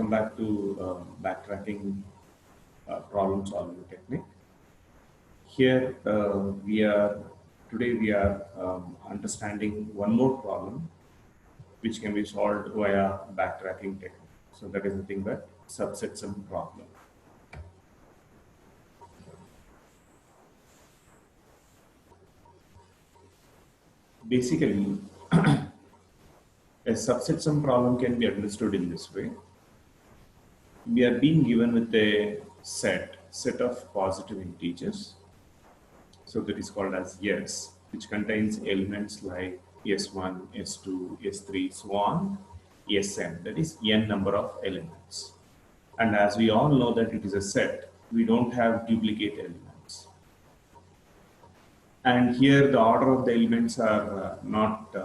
welcome back to backtracking problem solving technique. Here today we are understanding one more problem which can be solved via backtracking technique. So that is nothing but subset sum problem. Basically, a subset sum problem can be understood in this way. We are being given with a set of positive integers. So that is called as S, which contains elements like S1, S2, S3, so on, Sn, that is n number of elements. And as we all know that it is a set, we don't have duplicate elements. And here the order of the elements are not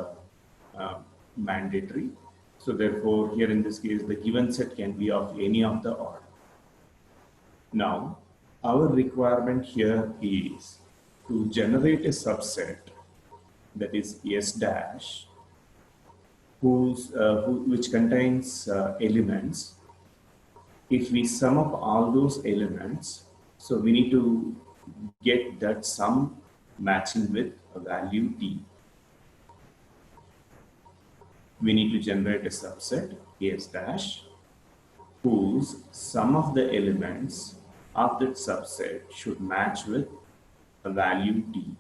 mandatory. So therefore, here in this case, the given set can be of any of the order. Now, our requirement here is to generate a subset, that is S dash, which contains elements. If we sum up all those elements, so we need to get that sum matching with a value t. We need to generate a subset S dash whose sum of the elements of that subset should match with a value t.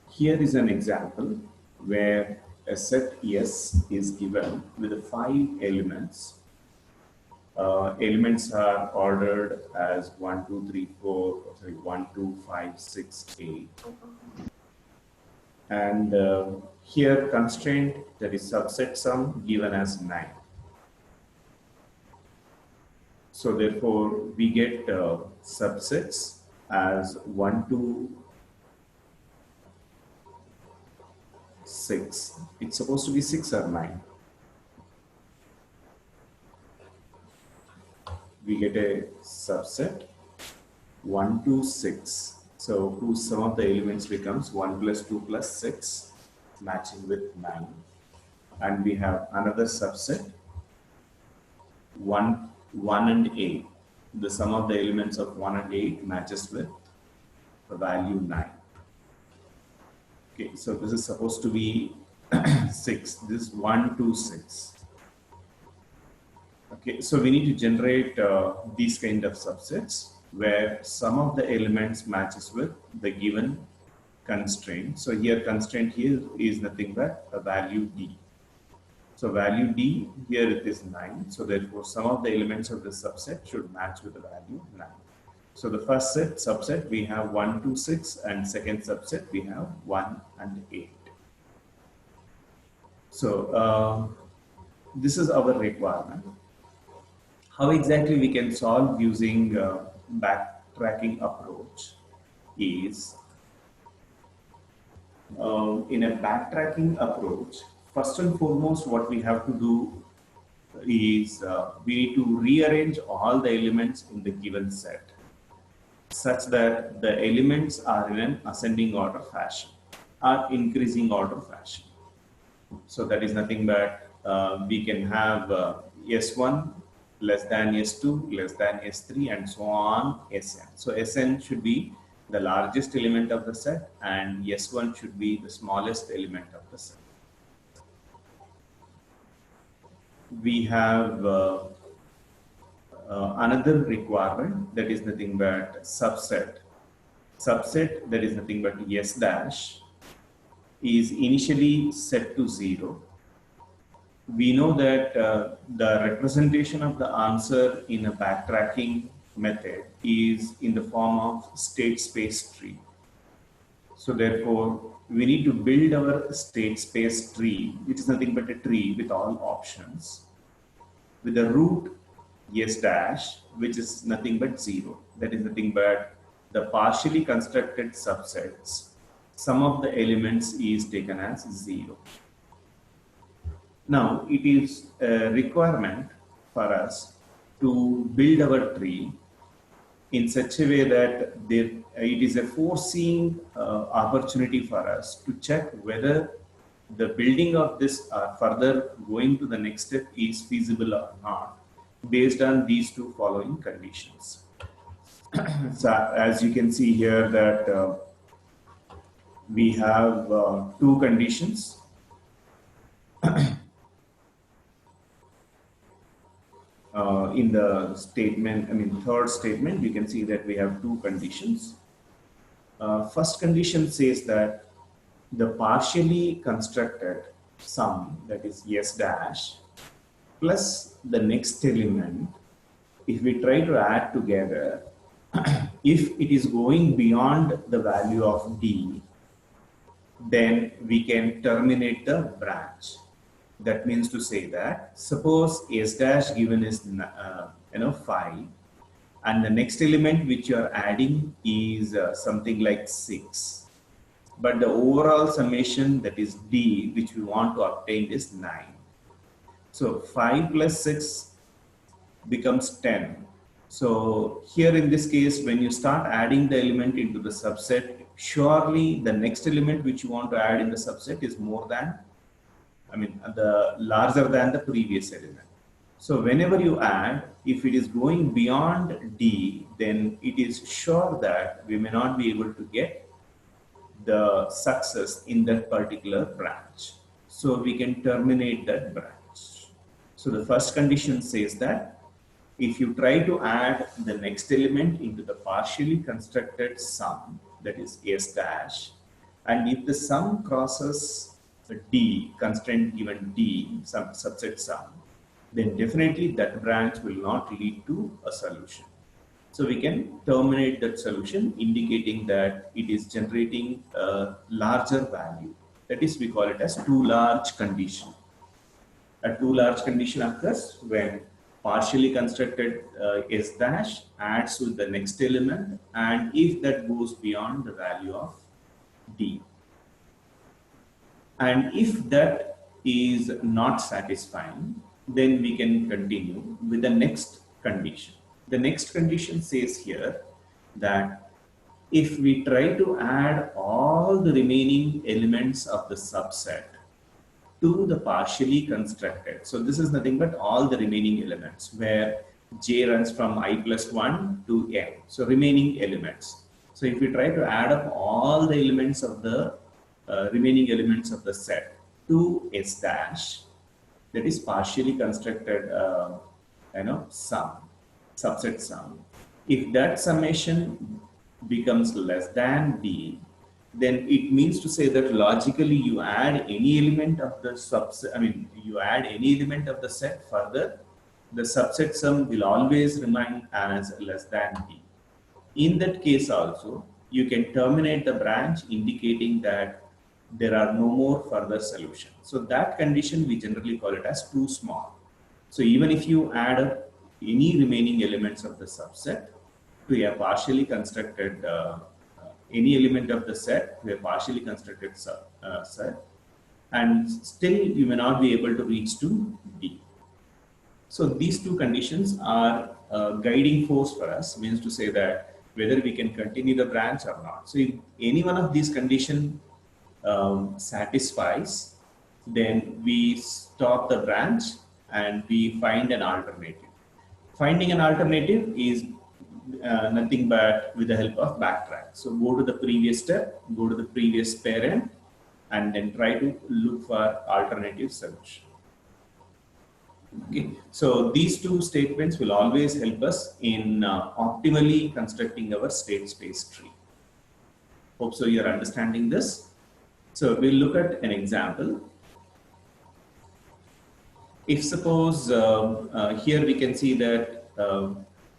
Here is an example where a set S is given with 5 elements. Elements are ordered as 1, 2, 3, 4, sorry, 1, 2, 5, 6, 8. And here constraint, that is subset sum given as 9. So therefore we get subsets as 1 to 6. It's supposed to be 6 or 9. We get a subset 1 to 6. So whose sum of the elements becomes 1 plus 2 plus 6, matching with 9. And we have another subset 1 and 8. The sum of the elements of 1 and 8 matches with the value 9. Okay, so this is supposed to be 6. This is 1 to 6. Okay, so we need to generate these kind of subsets where some of the elements matches with the given constraint. So here constraint here is nothing but a value d. So value d, here it is 9. So therefore some of the elements of the subset should match with the value 9. So the first subset we have 1 to 6, and second subset we have 1 and 8. So this is our requirement. How exactly we can solve using backtracking approach is, in a backtracking approach, first and foremost what we have to do is we need to rearrange all the elements in the given set such that the elements are in an ascending order fashion or increasing order fashion. So that is nothing but we can have S1 less than S2 less than S3 and so on Sn. So Sn should be the largest element of the set and S1 should be the smallest element of the set. We have another requirement, that is nothing but subset. Subset, that is nothing but S dash, is initially set to 0. We know that the representation of the answer in a backtracking method is in the form of state space tree. So therefore we need to build our state space tree, which is nothing but a tree with all options, with a root S dash, which is nothing but 0. That is nothing but the partially constructed subsets. Sum of the elements is taken as 0. Now it is a requirement for us to build our tree in such a way that it is a foreseeing opportunity for us to check whether the building of this further going to the next step is feasible or not based on these two following conditions. So as you can see here that we have two conditions. In the statement, third statement, you can see that we have two conditions. First condition says that the partially constructed sum, that is S dash, plus the next element, if we try to add together, if it is going beyond the value of D, then we can terminate the branch. That means to say that suppose S dash given is 5, and the next element which you are adding is something like 6, but the overall summation, that is D, which we want to obtain, is 9. So 5 plus 6 becomes 10. So here in this case, when you start adding the element into the subset, surely the next element which you want to add in the subset is more than, the larger than the previous element. So whenever you add, if it is going beyond D, then it is sure that we may not be able to get the success in that particular branch. So we can terminate that branch. So the first condition says that if you try to add the next element into the partially constructed sum, that is S dash, and if the sum crosses D, constraint given D, some subset sum, then definitely that branch will not lead to a solution. So we can terminate that solution, indicating that it is generating a larger value. That is, we call it as too large condition. A too large condition occurs when partially constructed S dash adds with the next element, and if that goes beyond the value of D. And if that is not satisfying, then we can continue with the next condition. The next condition says here that if we try to add all the remaining elements of the subset to the partially constructed, so this is nothing but all the remaining elements where J runs from I plus 1 to N, so remaining elements. So if we try to add up all the elements of the remaining elements of the set to S dash, that is partially constructed subset sum. If that summation becomes less than D, then it means to say that logically you add any element of the subset, you add any element of the set further, the subset sum will always remain as less than D. In that case also, you can terminate the branch, indicating that there are no more further solutions. So that condition we generally call it as too small. So even if you add up any remaining elements of the subset to a partially constructed, any element of the set to a partially constructed set, and still you may not be able to reach to D. So these two conditions are a guiding force for us, means to say that whether we can continue the branch or not. So if any one of these conditions satisfies, then we stop the branch and we find an alternative. Finding an alternative is nothing but with the help of backtrack. So go to the previous step, go to the previous parent, and then try to look for alternative solution. Okay, so these two statements will always help us in optimally constructing our state space tree. Hope so you're understanding this. So we'll look at an example. If suppose here we can see that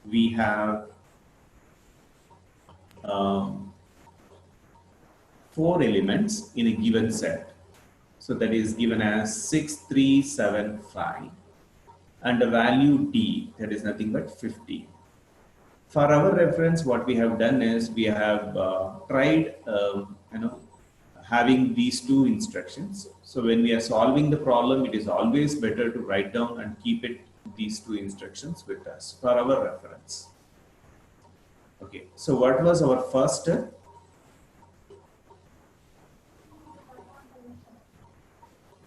we have 4 elements in a given set. So that is given as 6, 3, 7, 5, and a value D, that is nothing but 50. For our reference, what we have done is we have tried having these two instructions. So when we are solving the problem, it is always better to write down and keep these two instructions with us for our reference. Okay, so what was our first step?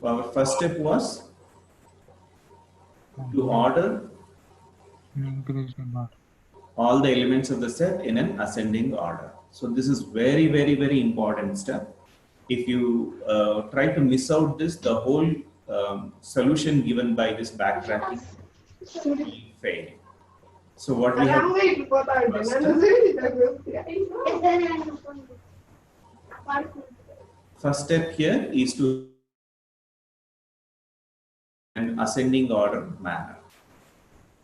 Our first step was to order all the elements of the set in an ascending order. So this is very, very, very important step. If you try to miss out this, the whole solution given by this backtracking will fail. So what we have first step here is to an ascending order manner.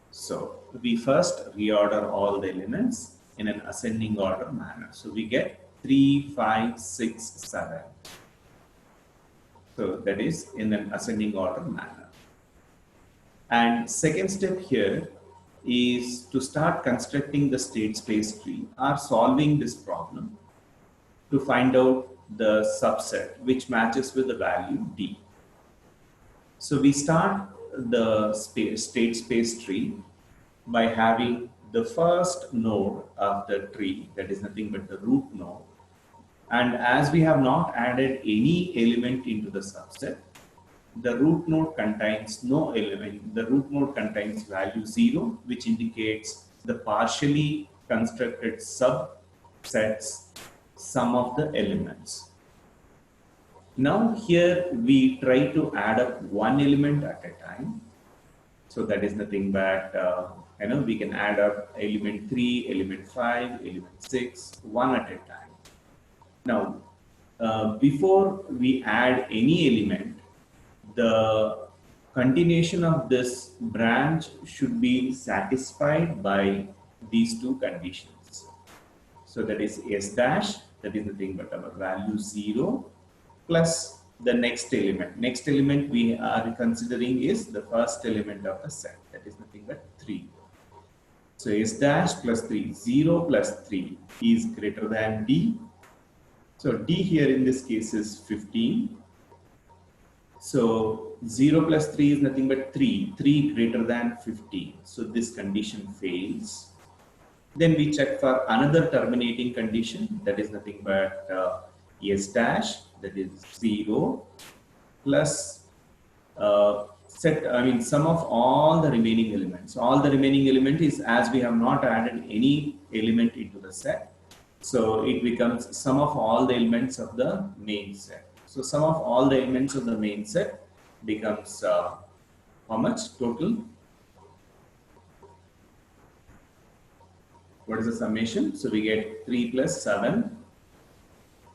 So we first reorder all the elements in an ascending order manner. So we get 3, 5, 6, 7. So that is in an ascending order manner. And second step here is to start constructing the state space tree or solving this problem to find out the subset which matches with the value D. So we start the state space tree by having the first node of the tree, that is nothing but the root node. And as we have not added any element into the subset, the root node contains no element. The root node contains value 0, which indicates the partially constructed subsets sum of the elements. Now here we try to add up one element at a time. So that is nothing but, we can add up element 3, element 5, element 6, one at a time. Now, before we add any element, the continuation of this branch should be satisfied by these two conditions. So that is S dash, that is nothing but our value 0 plus the next element. Next element we are considering is the first element of the set, that is nothing but 3. So S dash plus 3, 0 plus 3 is greater than D. So D here in this case is 15. So 0 plus 3 is nothing but 3, 3 greater than 15. So this condition fails. Then we check for another terminating condition, that is nothing but S dash, that is 0 plus sum of all the remaining elements. All the remaining element is, as we have not added any element into the set, so it becomes sum of all the elements of the main set. So sum of all the elements of the main set becomes how much total? What is the summation? So we get 3 plus 7.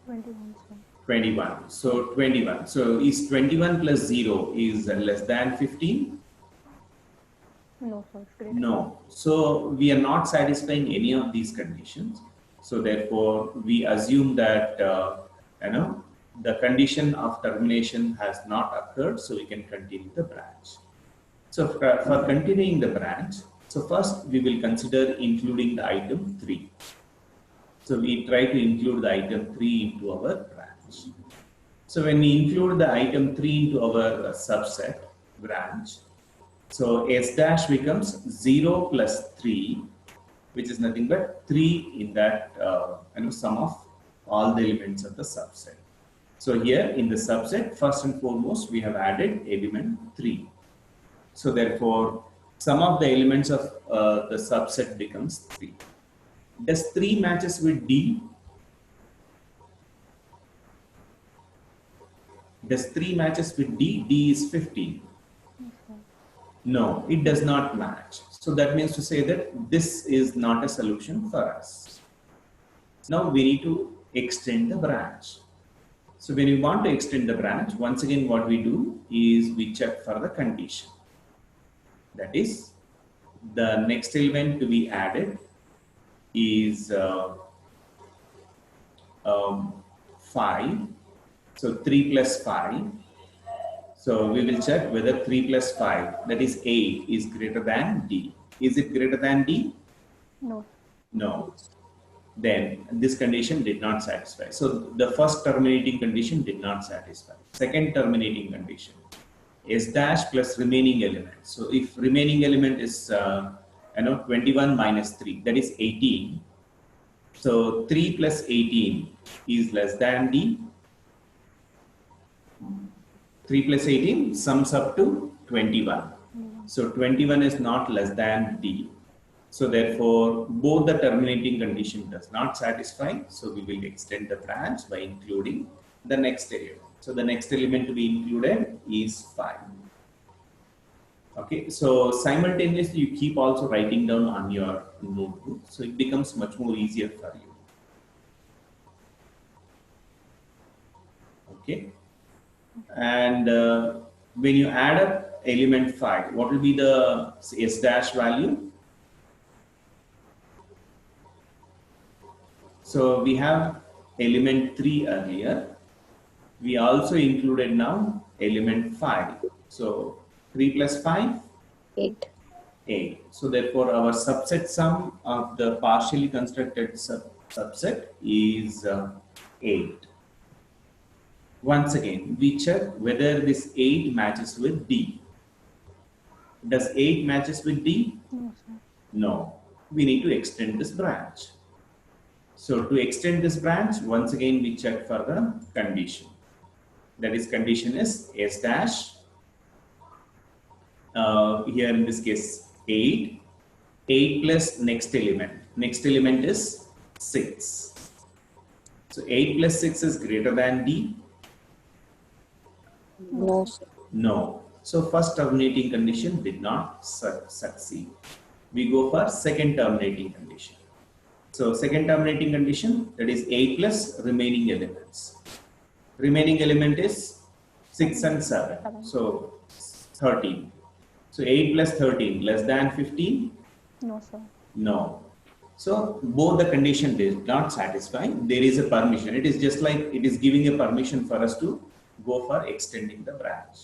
21. So 21. So is 21 plus 0 is less than 15? No, sir. It's greater. No. So we are not satisfying any of these conditions. So therefore, we assume that the condition of termination has not occurred, so we can continue the branch. So for continuing the branch, so first we will consider including the item 3. So we try to include the item 3 into our branch. So when we include the item 3 into our subset branch, so S dash becomes 0 plus 3, which is nothing but 3 in that sum of all the elements of the subset. So here in the subset, first and foremost, we have added element 3. So therefore, sum of the elements of the subset becomes 3. Does 3 matches with D? Does 3 matches with D? D is 15. No, it does not match. So that means to say that this is not a solution for us. Now we need to extend the branch. So when we want to extend the branch, once again what we do is we check for the condition. That is, the next element to be added is 5. So 3 plus 5. So we will check whether 3 plus 5, that is 8, is greater than D. Is it greater than D? No. No. Then this condition did not satisfy. So the first terminating condition did not satisfy. Second terminating condition, S dash plus remaining element. So if remaining element is 21 minus 3, that is 18. So 3 plus 18 is less than D. 3 plus 18 sums up to 21. So 21 is not less than D. So therefore, both the terminating condition does not satisfy. So we will extend the branch by including the next element. So the next element to be included is 5. Okay, so simultaneously you keep also writing down on your notebook. So it becomes much more easier for you. Okay. And when you add up element 5, what will be the S dash value? So we have element 3 earlier. We also included now element 5. So 3 plus 5? 8. 8. So therefore our subset sum of the partially constructed subset is 8. Once again, we check whether this 8 matches with D. Does 8 matches with D? No, sir. No. We need to extend this branch. So to extend this branch, once again we check for the condition. That is, condition is S dash. Here in this case 8. 8 plus next element. Next element is 6. So 8 plus 6 is greater than D. No, sir. No. So first terminating condition did not succeed. We go for second terminating condition. So second terminating condition, that is 8 plus remaining elements. Remaining element is 6 and 7. So 13. So 8 plus 13 less than 15? No, sir. No. So both the condition did not satisfy. There is a permission. It is just like it is giving a permission for us to go for extending the branch.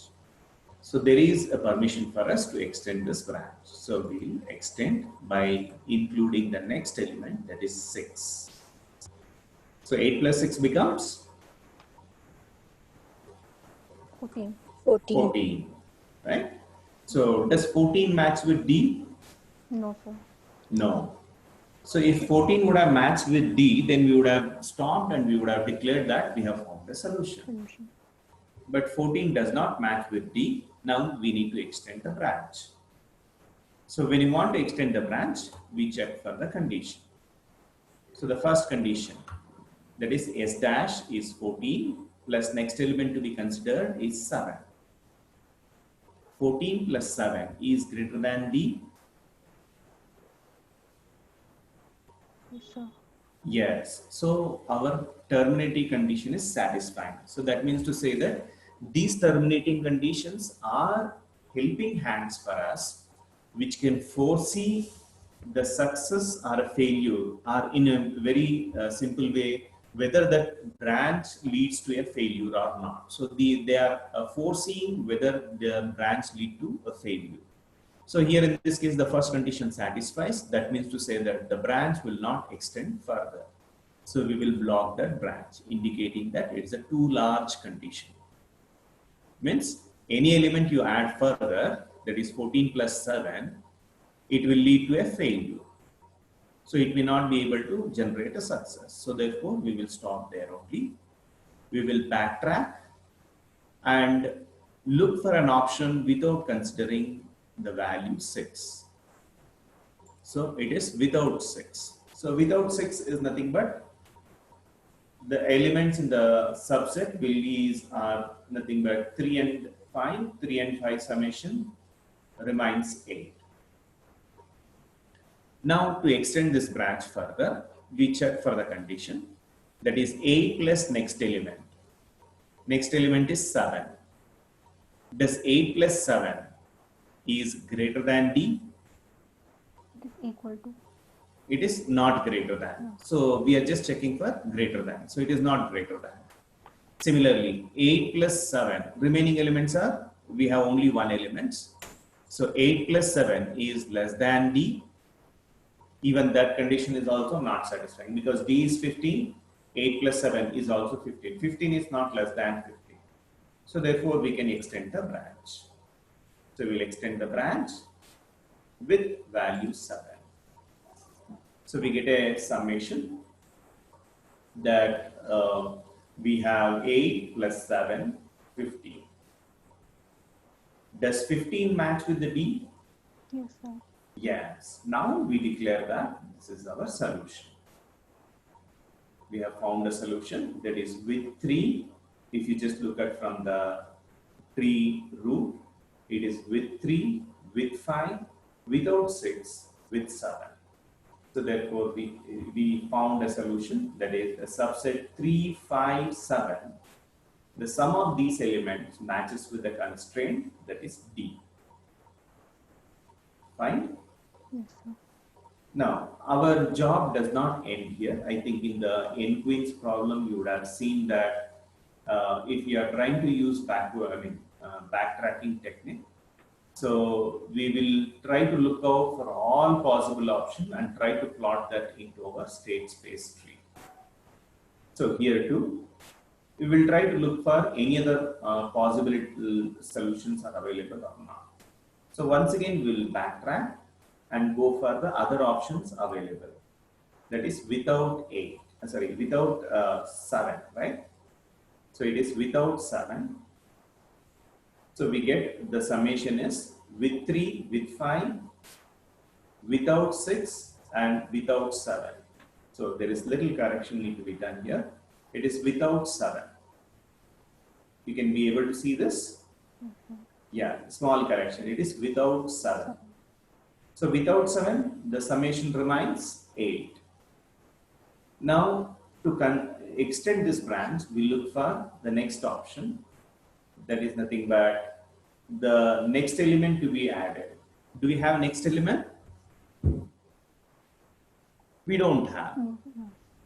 So there is a permission for us to extend this branch. So we will extend by including the next element, that is 6. So 8 plus 6 becomes 14. 14, right? So does 14 match with D? No, sir. No. So if 14 would have matched with D, then we would have stopped and we would have declared that we have found a solution. Solution. But 14 does not match with D. Now we need to extend the branch. So when you want to extend the branch, we check for the condition. So the first condition, that is S dash is 14 plus next element to be considered is 7. 14 plus 7 is greater than D. Yes, sir. Yes. So our terminating condition is satisfying. So that means to say that these terminating conditions are helping hands for us, which can foresee the success or a failure, or in a very simple way, whether that branch leads to a failure or not. So they are foreseeing whether the branch lead to a failure. So here in this case, the first condition satisfies. That means to say that the branch will not extend further. So we will block that branch, indicating that it is a too large condition. Means any element you add further, that is 14 plus 7, it will lead to a failure. So it may not be able to generate a success. So therefore, we will stop there only. We will backtrack and look for an option without considering the value 6. So it is without 6. So without 6 is nothing but the elements in the subset are nothing but 3 and 5. 3 and 5 summation remains 8. Now to extend this branch further, we check for the condition, that is 8 plus next element. Next element is 7. Does 8 plus 7 is greater than D? It is equal to. It is not greater than. No. So we are just checking for greater than. So it is not greater than. Similarly, 8 plus 7, remaining elements are, we have only one element. So 8 plus 7 is less than D. Even that condition is also not satisfying because D is 15, 8 plus 7 is also 15. 15 is not less than 15. So therefore we can extend the branch. So we'll extend the branch with value 7. So we get a summation that we have 8 plus 7, 15. Does 15 match with the D? Yes, sir. Yes. Now we declare that this is our solution. We have found a solution that is with 3. If you just look at from the tree root, it is with 3, with 5, without 6, with 7. So therefore, we found a solution that is a subset 3, 5, 7. The sum of these elements matches with the constraint that is D. Fine? Yes, sir. Now, our job does not end here. I think in the n-queens problem, you would have seen that if you are trying to use backtracking technique, so we will try to look out for all possible options and try to plot that into our state space tree. So here too, we will try to look for any other possible solutions are available or not. So once again, we will backtrack and go for the other options available. That is without 7, right? So it is without 7. So we get the summation is with 3, with 5, without 6, and without 7. So there is little correction need to be done here. It is without 7. You can be able to see this? Yeah, small correction. It is without 7. So without 7, the summation remains 8. Now to extend this branch, we look for the next option. That is nothing but the next element to be added. Do we have next element? We don't have.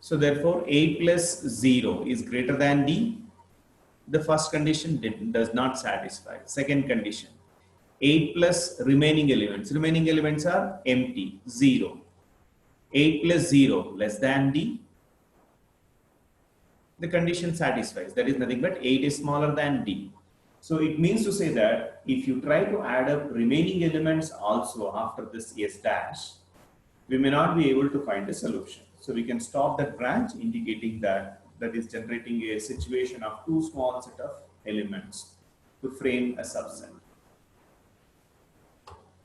So therefore, 8 plus 0 is greater than D. The first condition does not satisfy. Second condition, 8 plus remaining elements. Remaining elements are empty, 0. 8 plus 0 less than D. The condition satisfies. That is nothing but 8 is smaller than D. So it means to say that if you try to add up remaining elements also after this S dash, we may not be able to find a solution. So we can stop that branch, indicating that that is generating a situation of too small set of elements to frame a subset.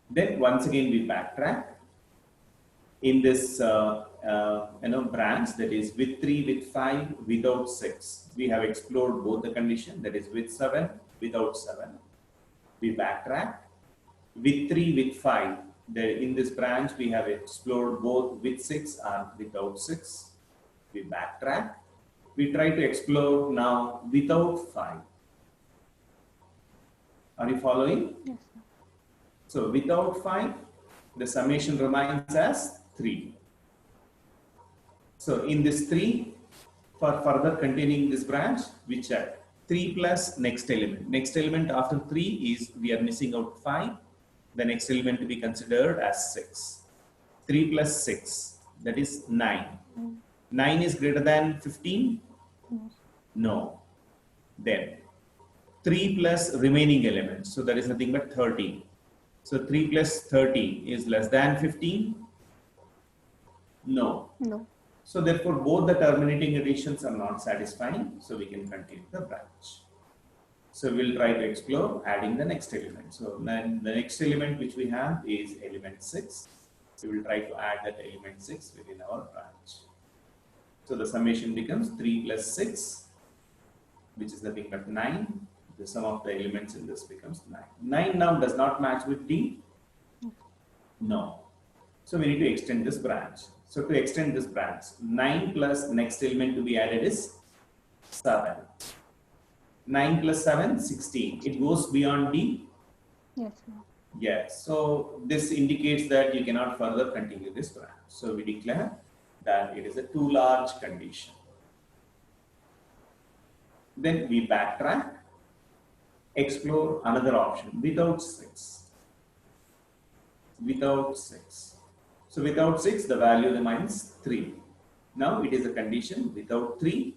Then once again we backtrack in this branch, that is with 3, with 5, without 6. We have explored both the condition, that is with 7, without 7. We backtrack with 3, with 5. In this branch we have explored both with 6 and without 6. We backtrack. We try to explore now without 5. Are you following? Yes, sir. So without 5, the summation remains as 3. So in this 3, for further continuing this branch, we check 3 plus next element. Next element after 3 is, we are missing out 5. The next element to be considered as 6. 3 plus 6, that is 9. 9 is greater than 15? Yes. No. Then 3 plus remaining elements. So that is nothing but 13. So 3 plus 13 is less than 15? No. No. So therefore both the terminating additions are not satisfying. So we can continue the branch. So we'll try to explore adding the next element. So then the next element which we have is element 6. We will try to add that element 6 within our branch. So the summation becomes 3 plus 6, which is nothing but 9. The sum of the elements in this becomes 9. 9 now does not match with D? No. So we need to extend this branch. So to extend this branch, 9 plus next element to be added is 7. 9 plus 7, 16. It goes beyond D? Yes, sir. Yes. So this indicates that you cannot further continue this branch. So we declare that it is a too large condition. Then we backtrack, explore another option without 6. Without 6. So without 6, the value remains 3. Now it is a condition without 3,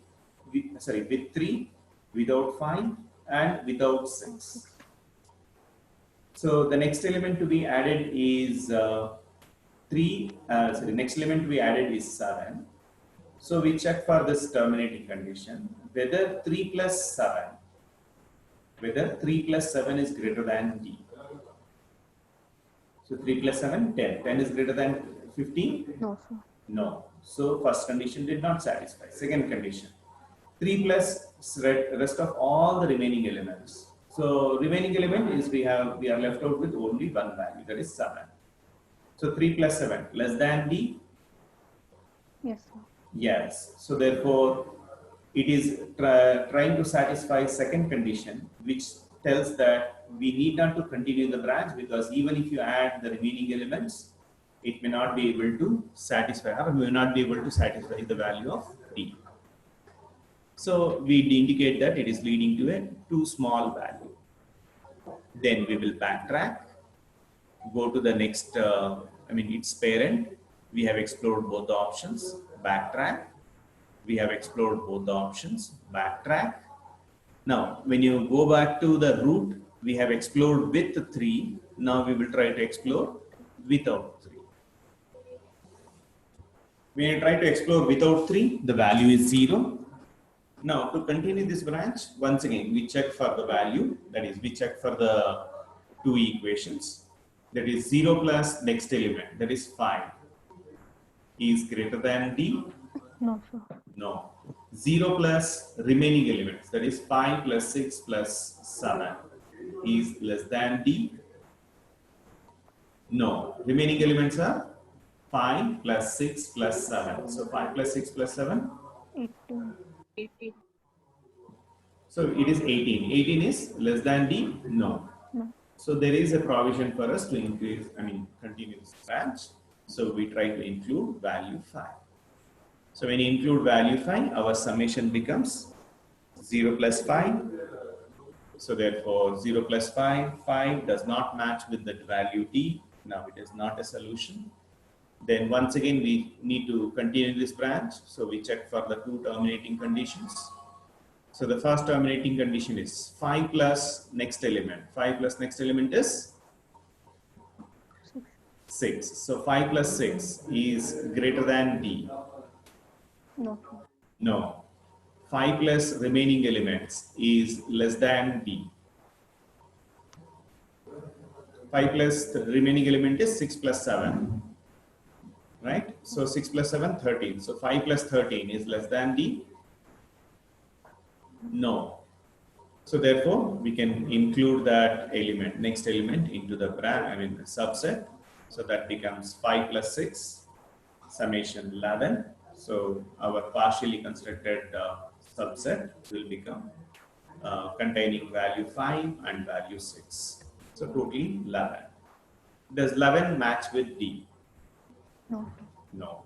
with 3, without 5, and without 6. So the next element to be added is next element to be added is 7. So we check for this terminating condition whether 3 plus 7 whether 3 plus 7 is greater than D. So 3 plus 7, 10. 10 is greater than 15? No, sir. No. So first condition did not satisfy. Second condition, 3 plus rest of all the remaining elements. So remaining element is we are left out with only one value, that is 7. So 3 plus 7 less than D? Yes, sir. Yes. So therefore, it is trying to satisfy second condition, which tells that we need not to continue the branch, because even if you add the remaining elements, it may not be able to satisfy, or may not be able to satisfy the value of D. So we indicate that it is leading to a too small value. Then we will backtrack, go to the next, its parent. We have explored both the options, backtrack. We have explored both the options, backtrack. Now, when you go back to the root, we have explored with 3. Now we will try to explore without 3. When you try to explore without 3, the value is 0. Now, to continue this branch, once again, we check for the value. That is, we check for the two equations. That is 0 plus next element, that is 5, is greater than D. No, sir. No. 0 plus remaining elements, that is 5 plus 6 plus 7, is less than D. No. Remaining elements are 5 plus 6 plus 7. So 5 plus 6 plus 7? 18. So it is 18. 18 is less than D? No. No. So there is a provision for us to continue this branch. So we try to include value 5. So when you include value 5, our summation becomes 0 plus 5. So therefore 0 plus 5, 5 does not match with the value D. Now it is not a solution. Then once again we need to continue this branch. So we check for the two terminating conditions. So the first terminating condition is 5 plus next element. 5 plus next element is 6. So 5 plus 6 is greater than D. No, sir. No. 5 plus remaining elements is less than D. 5 plus the remaining element is 6 plus 7. Right? So 6 plus 7, 13. So 5 plus 13 is less than D. No. So therefore, we can include that element, next element, into the subset. So that becomes 5 plus 6, summation 11. So our partially constructed subset will become containing value 5 and value 6. So totally 11. Does 11 match with D? No. No.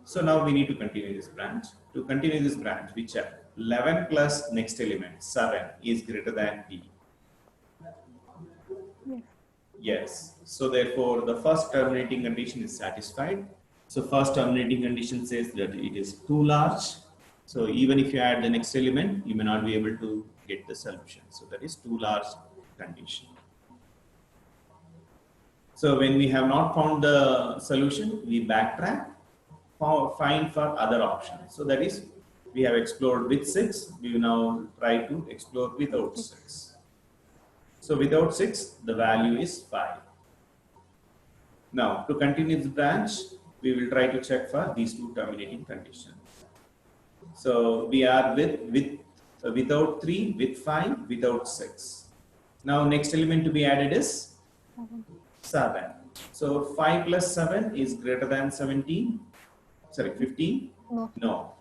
So now we need to continue this branch. To continue this branch, we check 11 plus next element 7 is greater than D. Yes. Yes. So therefore, the first terminating condition is satisfied. So first terminating condition says that it is too large. So even if you add the next element, you may not be able to get the solution. So that is too large condition. So when we have not found the solution, we backtrack, find for other options. So that is, we have explored with 6, we will now try to explore without 6. So without 6, the value is 5. Now to continue the branch, we will try to check for these two terminating conditions. So we are without 3, with 5, without 6. Now next element to be added is 7. So 5 plus 7 is greater than 15? No. No.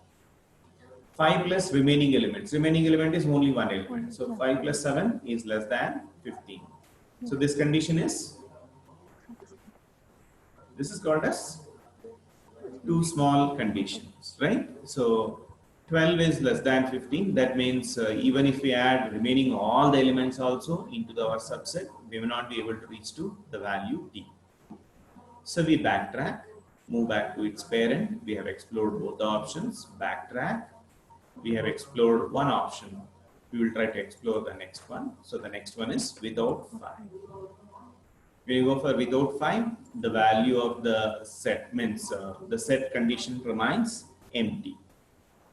5 plus remaining elements. Remaining element is only one element. So 5 plus 7 is less than 15. So this condition is, this is called as two small conditions, right? So 12 is less than 15. That means even if we add remaining all the elements also into our subset, we will not be able to reach to the value D. So we backtrack, move back to its parent. We have explored both the options, backtrack. We have explored one option. We will try to explore the next one. So the next one is without 5. When you go for without 5, the value of the set means the set condition remains empty.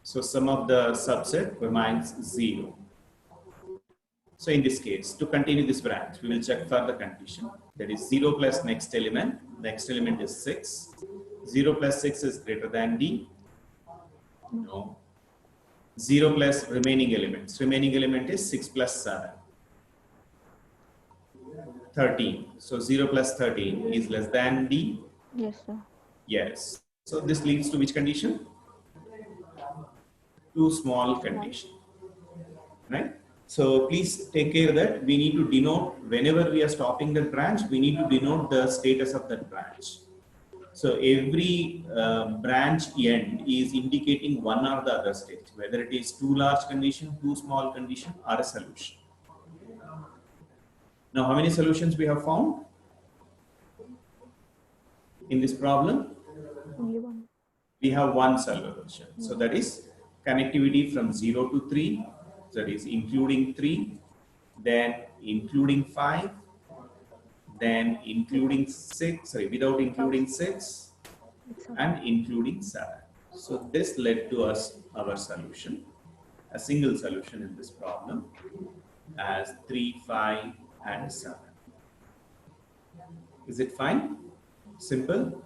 So sum of the subset remains 0. So in this case, to continue this branch, we will check for the condition. That is 0 plus next element. Next element is 6. 0 plus 6 is greater than D. No. 0 plus remaining elements. Remaining element is 6 plus 7. 13. So 0 plus 13 is less than D. Yes, sir. Yes. So this leads to which condition? Too small condition. Right? So please take care that we need to denote whenever we are stopping that branch, we need to denote the status of that branch. So every branch end is indicating one or the other state, whether it is too large condition, too small condition, or a solution. Now, how many solutions we have found in this problem? Only one. We have one solution. So that is connectivity from 0 to 3, that is including 3, then including 5, then including 6, sorry, without including 6, and including 7. So this led to us our solution, a single solution in this problem as 3, 5, and 7. Is it fine? Simple?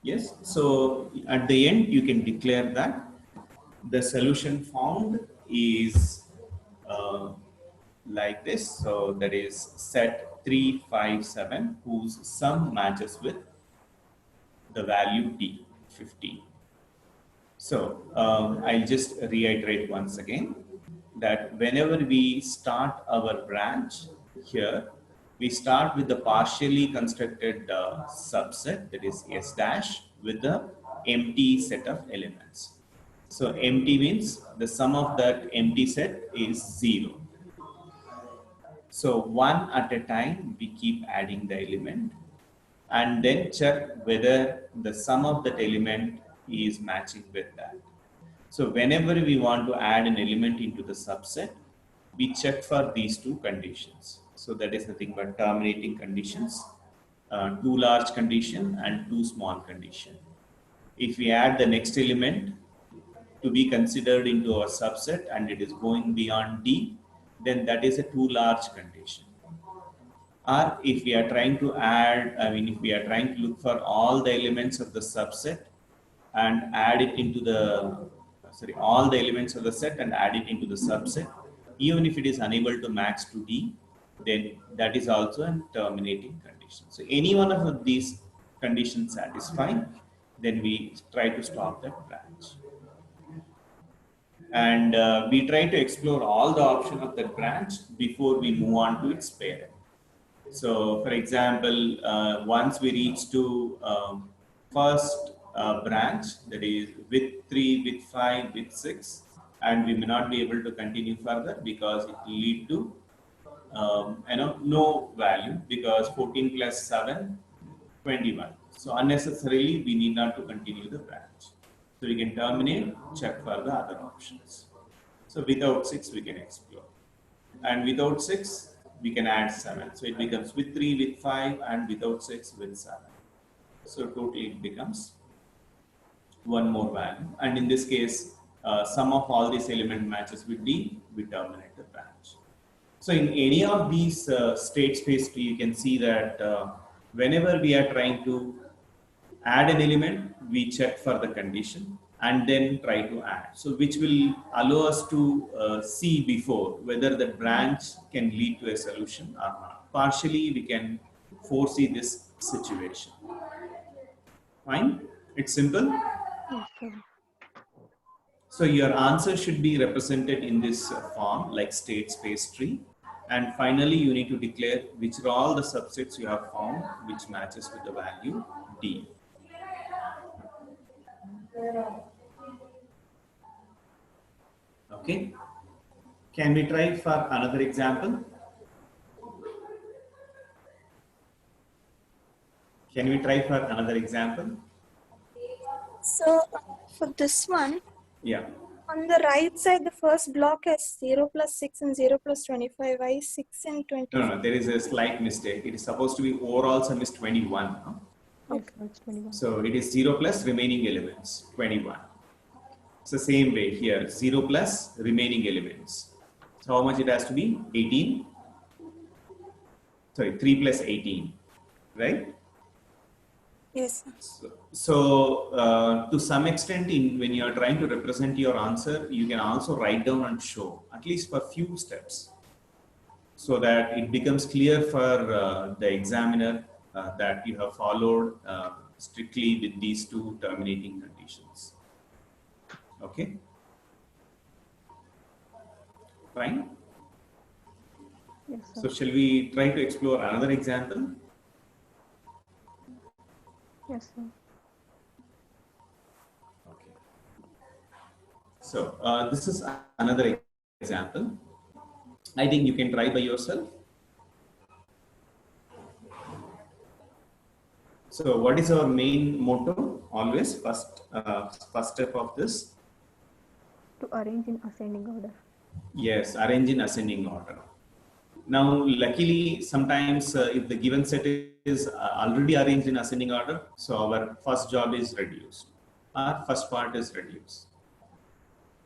Yes. So at the end, you can declare that the solution found is like this. So that is set 3, 5, 7, whose sum matches with the value D, 15. So I'll just reiterate once again that whenever we start our branch here, we start with the partially constructed subset, that is S dash, with the empty set of elements. So empty means the sum of that empty set is 0. So one at a time, we keep adding the element and then check whether the sum of that element is matching with that. So whenever we want to add an element into the subset, we check for these two conditions. So that is nothing but terminating conditions, too large condition and too small condition. If we add the next element to be considered into our subset and it is going beyond D, then that is a too large condition. Or if we are trying to add, if we are trying to look for all the elements of the subset and add it into the, all the elements of the set and add it into the subset, even if it is unable to match to D, then that is also a terminating condition. So any one of these conditions satisfied, then we try to stop that branch. And we try to explore all the options of that branch before we move on to its parent. So for example, once we reach to first branch, that is with 3, with 5, with 6, and we may not be able to continue further because it will lead to no value, because 14 plus 7, 21. So unnecessarily we need not to continue the branch. So we can terminate, check for the other options. So without 6 we can explore, and without 6 we can add 7. So it becomes with 3, with 5, and without 6 with 7. So totally it becomes one more value, and in this case sum of all these element matches with D, we terminate the branch. So in any of these state space tree, you can see that whenever we are trying to add an element, we check for the condition and then try to add. So which will allow us to see before whether the branch can lead to a solution or not. Partially we can foresee this situation. Fine? It's simple. Yes, sir. So your answer should be represented in this form, like state space tree. And finally, you need to declare which are all the subsets you have found which matches with the value D. Okay. Can we try for another example? Can we try for another example? So for this one, Yeah. on the right side, the first block has 0 plus 6 and 0 plus 25. Why 6 and 20? No, there is a slight mistake. It is supposed to be overall sum is 21. No? Yes, sir, it's 21. So it is 0 plus remaining elements, 21. It's the same way here, 0 plus remaining elements. So how much it has to be? 18. Sorry, 3 plus 18, right? Yes, sir. So to some extent, when you are trying to represent your answer, you can also write down and show, at least for few steps, so that it becomes clear for the examiner that you have followed strictly with these two terminating conditions. Okay? Fine. Yes, sir. So shall we try to explore another example? Yes, sir. Okay. So this is another example. I think you can try by yourself. So what is our main motto? Always first step of this. To arrange in ascending order. Yes, arrange in ascending order. Now, luckily, sometimes if the given set is already arranged in ascending order, so our first job is reduced. Our first part is reduced.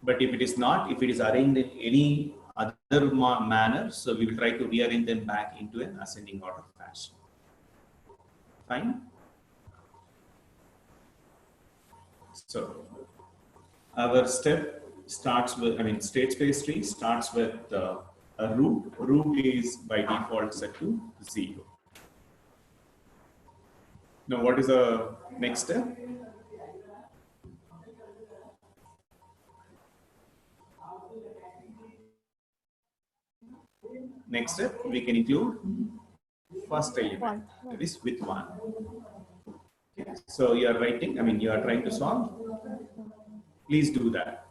But if it is not, if it is arranged in any other manner, so we will try to rearrange them back into an ascending order fashion. Fine. So our step starts with, state space tree starts with a root. Root is by default set to 0. Now, what is the next step? Next step, we can include first element, One. that is with 1. Okay. So you are writing, you are trying to solve. Please do that.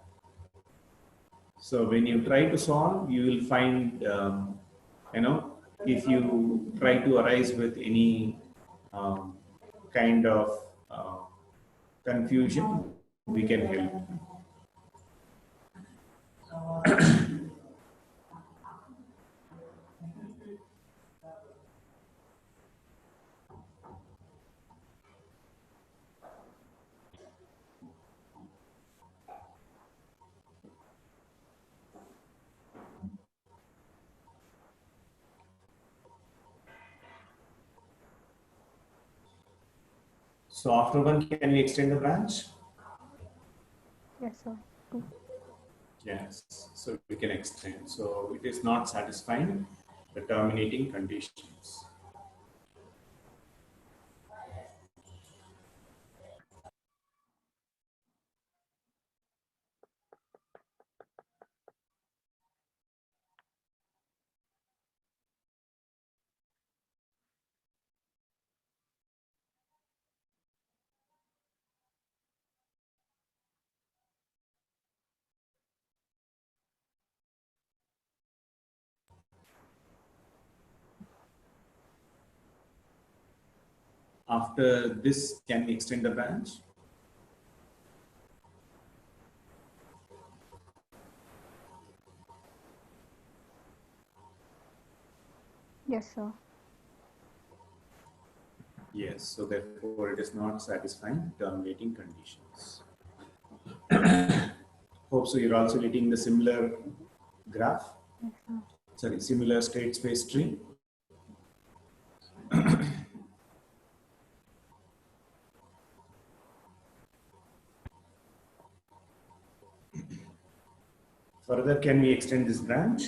So when you try to solve, you will find, if you try to arise with any kind of confusion, we can help. So after 1, can we extend the branch? Yes, sir. 2. Yes, so we can extend. So it is not satisfying the terminating conditions. After this, can we extend the branch? Yes, sir. Yes, so therefore it is not satisfying terminating conditions. Hope so you're also getting the similar graph, Yes, sir. sorry, similar state space tree. Further, can we extend this branch?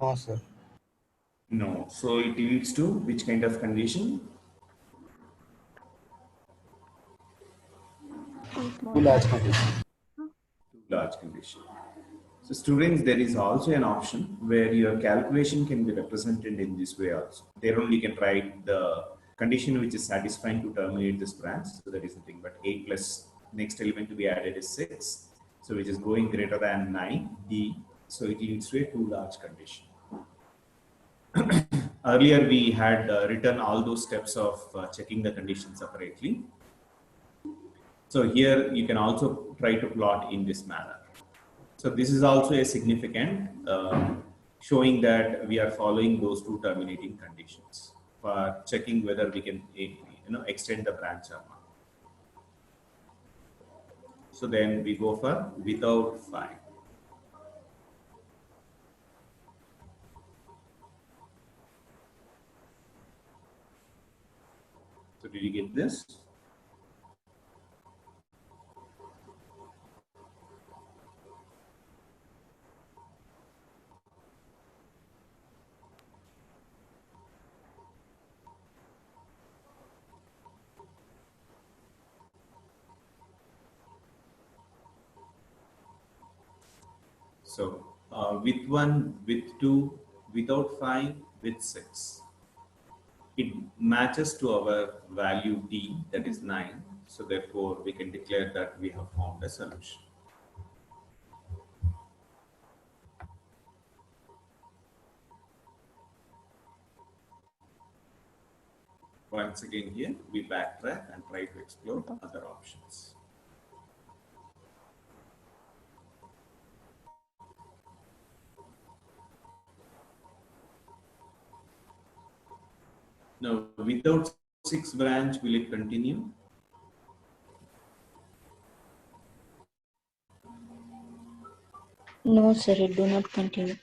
No, sir. No. So it leads to which kind of condition? Too small. Too large condition. Too large condition. So students, there is also an option where your calculation can be represented in this way also. There only you can write the condition which is satisfying to terminate this branch. So that is nothing but 8 plus next element to be added is 6. So which is going greater than 9, D. So it leads to a too large condition. Earlier we had written all those steps of checking the conditions separately. So here you can also try to plot in this manner. So this is also a significant showing that we are following those two terminating conditions for checking whether we can extend the branch or not. So then we go for without 5. So did you get this? So with 1, with 2, without 5, with 6. It matches to our value t, that is 9. So therefore, we can declare that we have found a solution. Once again here, we backtrack and try to explore other options. Now, without 6 branch, will it continue? No, sir, it do not continue.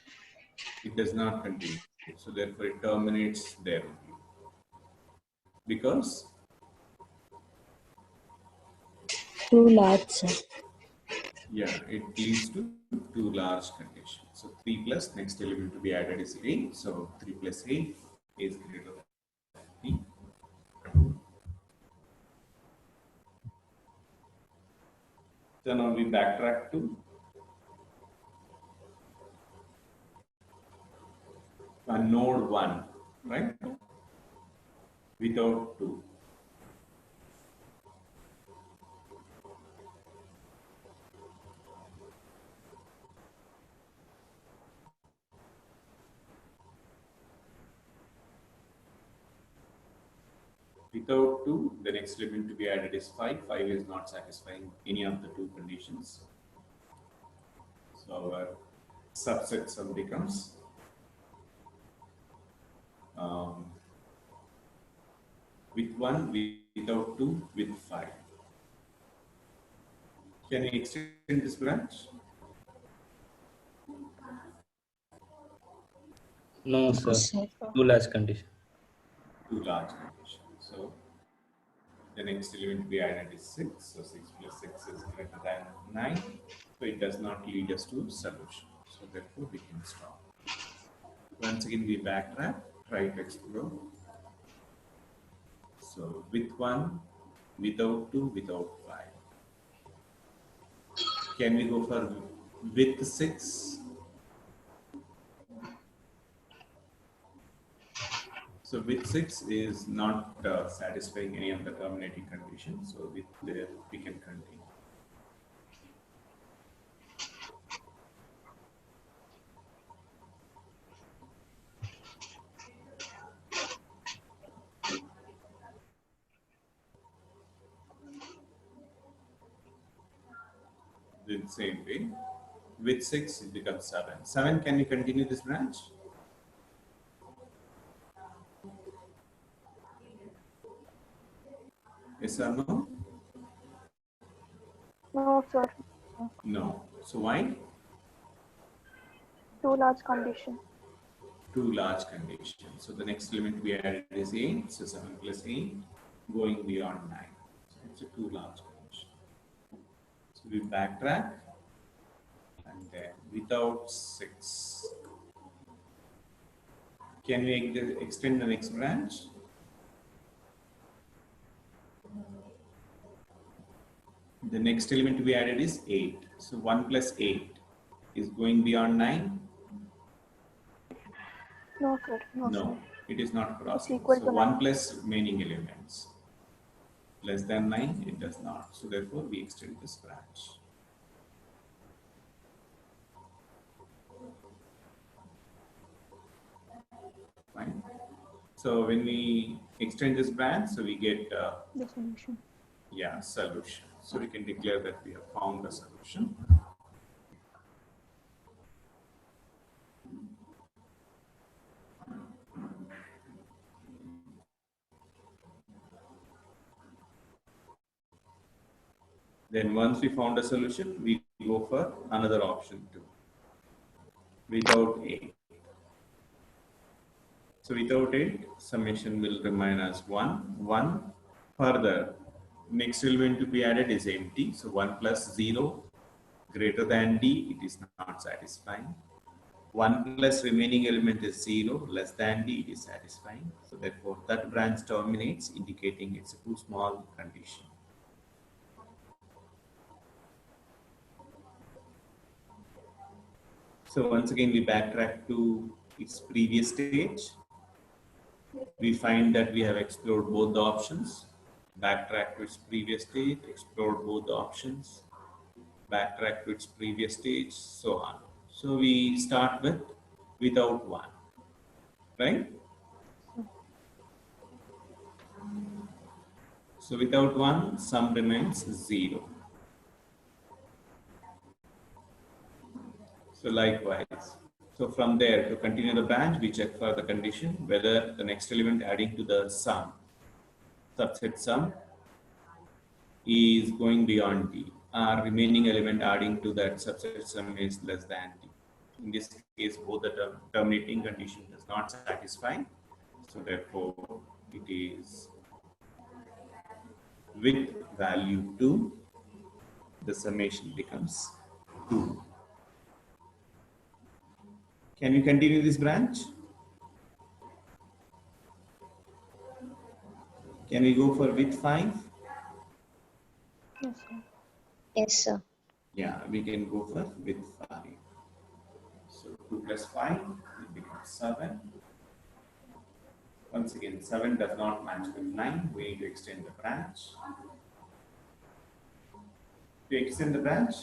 It does not continue. So therefore, it terminates there only. Because Too large, sir. yeah, it leads to two large conditions. So 3 plus next element to be added is 8. So 3 plus 8 is greater than 3. So now we backtrack to node 1, right? Without 2. Without 2, the next element to be added is 5. 5 is not satisfying any of the two conditions. So our subset sum becomes with 1, without 2, with 5. Can we extend this branch? No, sir. Sir. Too large condition. Two large conditions. So the next element to be added is 6. So 6 plus 6 is greater than 9. So it does not lead us to solution. So therefore we can stop. Once again we backtrack, try to explore. So with 1, without 2, without 5. Can we go for with 6? So with 6 is not satisfying any of the terminating conditions. So with there we can continue. The same way. With 6 it becomes 7. 7, can we continue this branch? Yes or no? No, sir. No. So why? Too large condition. Two large conditions. So the next element we added is 8. So 7 plus 8 going beyond 9. So it's a too large condition. So we backtrack and then without 6. Can we extend the next branch? The next element to be added is 8. So 1 plus 8 is going beyond 9? No, sir. No, No, sir. it is not crossing. equal So to 1 9. plus remaining elements. Less than 9, it does not. So therefore, we extend this branch. Fine. So when we extend this branch, so we get The solution. yeah, solution. So we can declare that we have found a solution. Then once we found a solution, we go for another option 2, without 8. So without 8, summation will remain as 1, 1. Further, next element to be added is empty. So 1 plus 0 greater than D, it is not satisfying. 1 plus remaining element is 0 less than D, it is satisfying. So therefore, that branch terminates, indicating it's a too small condition. So once again, we backtrack to its previous stage. We find that we have explored both the options. Backtrack to its previous stage, explored both the options, backtrack to its previous stage, so on. So we start with without 1, right? So without 1, sum remains 0. So likewise, so from there to continue the branch, we check for the condition whether the next element adding to the sum, subset sum, is going beyond D. Our remaining element adding to that subset sum is less than D. In this case, both the terminating condition does not satisfy. So therefore, it is with value 2, the summation becomes 2. Can we continue this branch? Can we go for with 5? Yes, sir. Yes, sir. Yeah, we can go for with 5. So 2 plus 5 will become 7. Once again, 7 does not match with 9. We need to extend the branch. To extend the branch,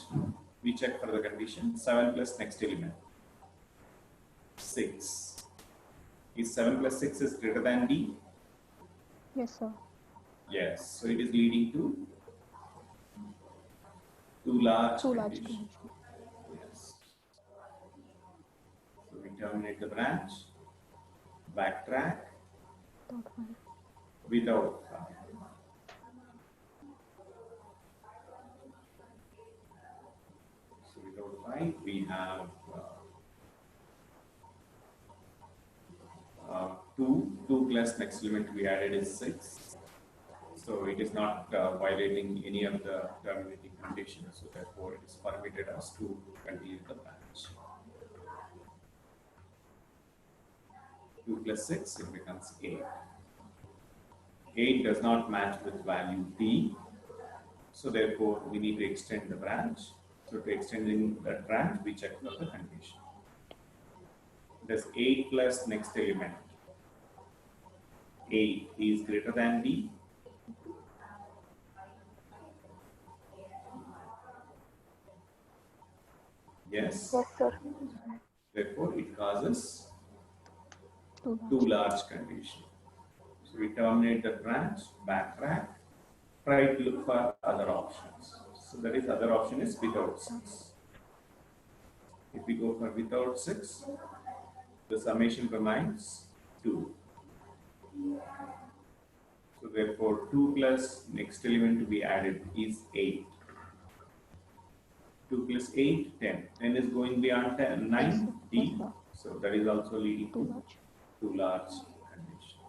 we check for the condition 7 plus next element 6. Is 7 plus 6 is greater than D? Yes, sir. Yes. So it is leading to too large Too large condition. condition. Yes. So we terminate the branch, backtrack Without 5. without 5. So without 5, we have 2 plus next element we added is 6. So it is not violating any of the terminating conditions. So therefore, it is permitted us to continue the branch. 2 plus 6, it becomes 8. 8 does not match with value D. So therefore, we need to extend the branch. So to extending that branch, we check for the condition. Does 8 plus next element 8 is greater than D? Yes. Yes, sir. Therefore, it causes Too too large. large condition. So we terminate the branch, backtrack, try to look for other options. So that is other option is without 6. If we go for without 6, the summation remains 2. So therefore, 2 plus next element to be added is 8. 2 plus 8, 10. 10 is going beyond 10, 9, D. Yes, sir. So that is also leading Too to large. too large condition.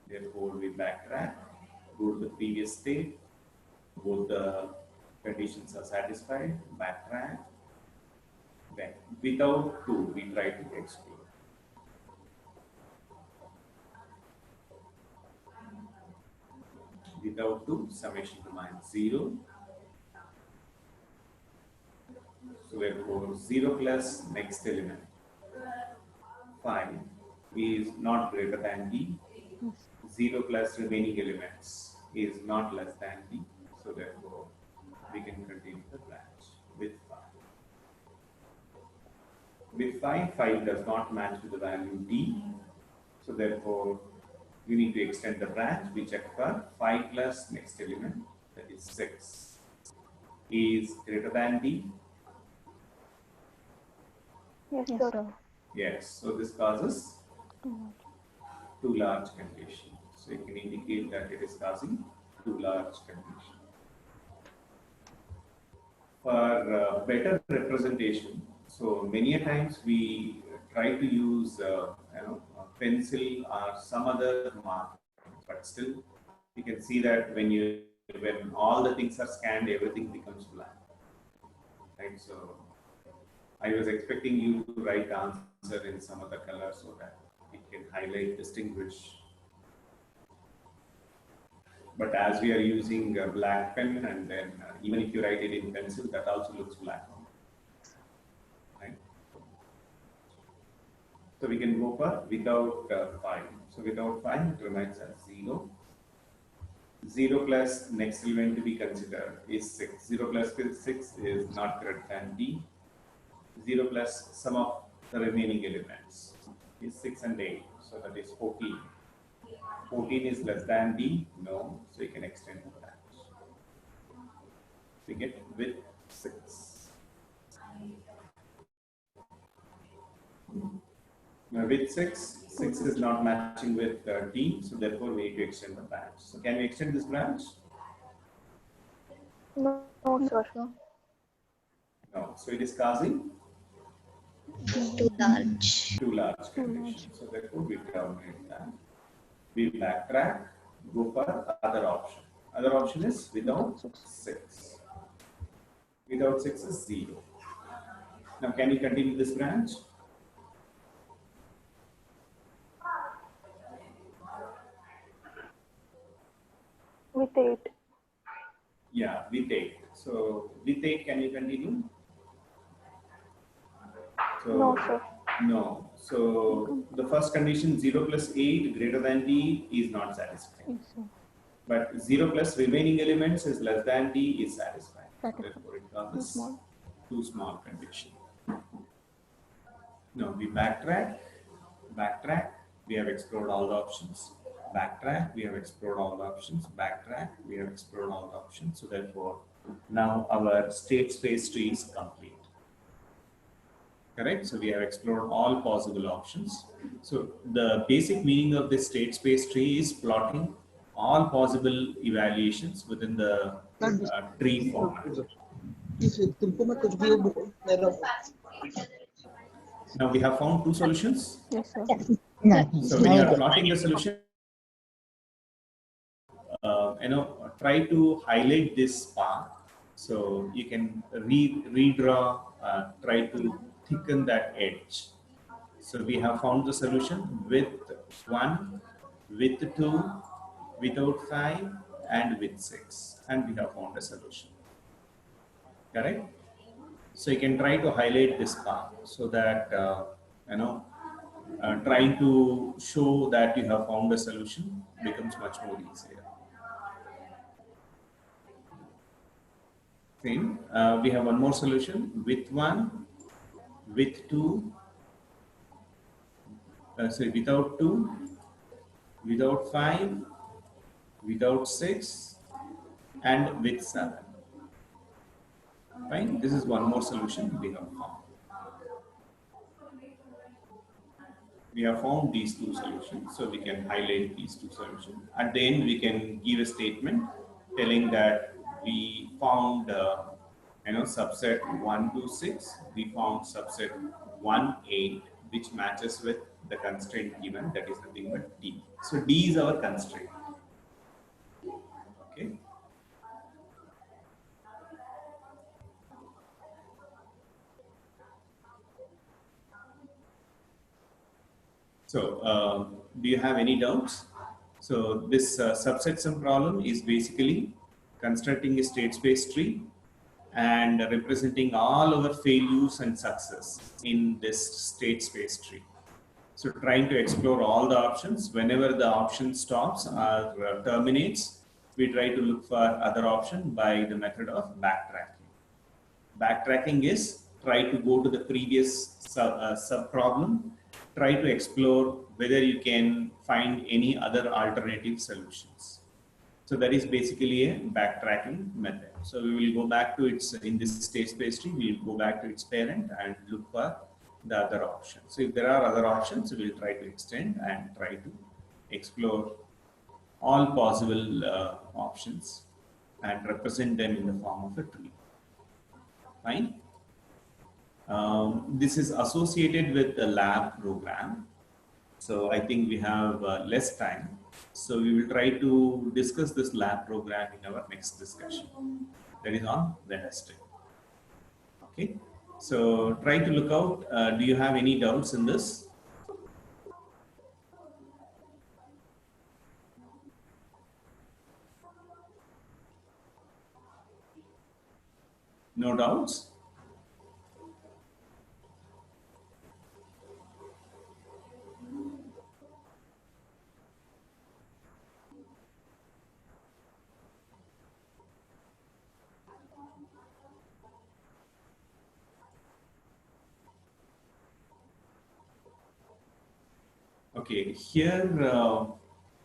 Therefore, we backtrack, go to the previous state. Both the conditions are satisfied, backtrack. Then, without 2, we try to explore. Without 2, summation remains 0. So therefore, 0 plus next element 5 is not greater than D. Yes. 0 plus remaining elements is not less than D. So therefore, we can continue the branch with 5. With 5, 5 does not match with the value D. So therefore, we need to extend the branch. We check for 5 plus next element, that is 6, is greater than D. Yes, sir. Yes. So this causes Too large. too large condition. So you can indicate that it is causing too too large condition. For better representation, so many a times we try to use a pencil or some other mark, but still you can see that when all the things are scanned, everything becomes black. Right? So I was expecting you to write answer in some other color so that it can highlight, distinguish. But as we are using a black pen, and then even if you write it in pencil, that also looks black. Right? So we can go for without 5. So without 5, it remains as 0. 0 plus next element to be considered is 6. 0 plus 6 is not greater than D. 0 plus sum of the remaining elements is 6 and 8. So that is 14. 14 is less than D? No. So you can extend the branch. We get with 6. Now with 6 is not matching with D, so therefore we need to extend the branch. So can we extend this branch? No, sir. No. So it is causing Too large. too large condition. So therefore we terminate that. We backtrack, go for other option. Other option is without 6. Without 6 is 0. Now can you continue this branch? With 8. Yeah, with 8. So with 8, can you continue? So, No, sir. No. So the first condition 0 plus 8 greater than D is not satisfying. Yes, sir. But 0 plus remaining elements is less than D is satisfying. Satisfying. Therefore it becomes Too small. too small condition. Now we backtrack, we have explored all the options. Backtrack, we have explored all the options. Backtrack, we have explored all the options. So therefore, now our state space tree is complete. Correct? So we have explored all possible options. So the basic meaning of this state space tree is plotting all possible evaluations within the tree format. Now we have found 2 solutions. Yes, sir. So when you are plotting the solution, try to highlight this path. So you can redraw, try to thicken that edge. So we have found the solution with 1, with 2, without 5, and with 6. And we have found a solution. Correct? So you can try to highlight this path so that, trying to show that you have found a solution becomes much more easier. Same. We have one more solution with 1, with 2, without 2, without 5, without 6, and with 7. Fine. This is one more solution we have found. We have found these 2 solutions, so we can highlight these 2 solutions. At the end, we can give a statement telling that we found subset 1 to 6. We found subset 1, 8, which matches with the constraint given, that is nothing but D. So D is our constraint. Okay. So do you have any doubts? So this subset sum problem is basically constructing a state space tree and representing all our failures and success in this state space tree. So trying to explore all the options. Whenever the option stops or terminates, we try to look for other option by the method of backtracking. Backtracking is try to go to the previous sub problem, try to explore whether you can find any other alternative solutions. So that is basically a backtracking method. So we will go back to its, in this state space tree, we will go back to its parent and look for the other options. So if there are other options, we will try to extend and try to explore all possible options and represent them in the form of a tree. Fine. This is associated with the lab program. So I think we have less time. So we will try to discuss this lab program in our next discussion. That is on Wednesday. Okay. So try to look out. Do you have any doubts in this? No doubts? Okay, here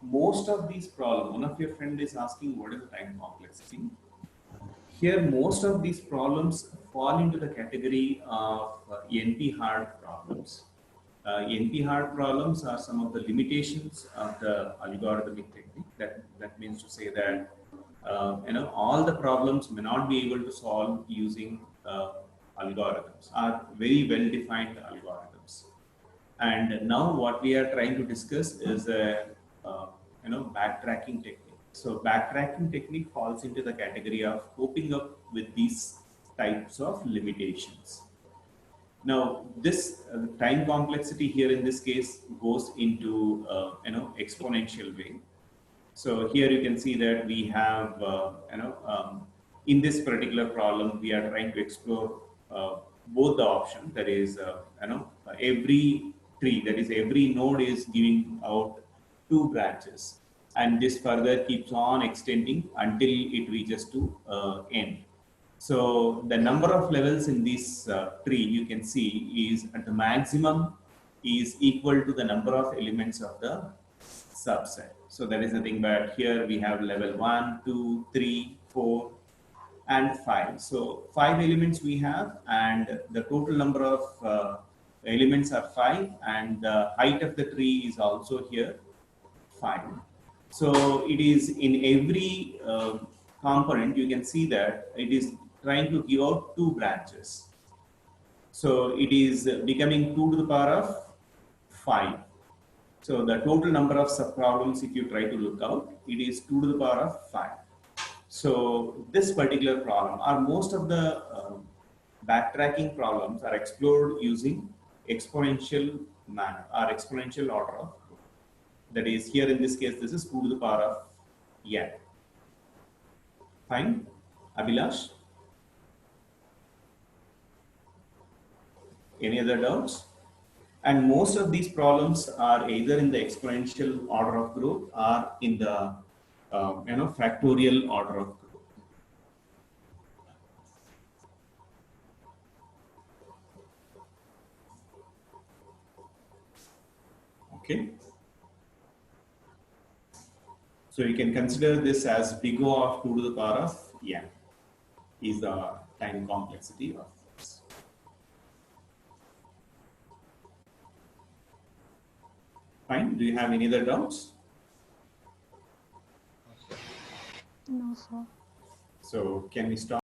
most of these problems, one of your friend is asking what is the time complexity. Here most of these problems fall into the category of NP-hard problems. NP-hard problems are some of the limitations of the algorithmic technique. That means to say that all the problems may not be able to solve using algorithms, are very well-defined algorithms. And now what we are trying to discuss is a backtracking technique. So backtracking technique falls into the category of coping up with these types of limitations. Now this time complexity here in this case goes into exponential way. So here you can see that we have in this particular problem we are trying to explore both the options, that is every tree, that is every node is giving out 2 branches, and this further keeps on extending until it reaches to end. So the number of levels in this tree you can see is at the maximum is equal to the number of elements of the subset. So that is nothing but here we have level 1, 2, 3, 4 and 5. So 5 elements we have, and the total number of elements are 5, and the height of the tree is also here 5. So it is in every component you can see that it is trying to give out 2 branches. So it is becoming 2 to the power of 5. So the total number of subproblems, if you try to look out, it is 2 to the power of 5. So this particular problem, or most of the backtracking problems are explored using exponential manner or exponential order of growth. That is, here in this case, this is 2 to the power of n. Fine, Abhilash? Any other doubts? And most of these problems are either in the exponential order of growth or in the factorial order of growth. Okay. So you can consider this as big O of 2 to the power of n is the time complexity of this. Fine. Do you have any other doubts? No, sir. So can we stop?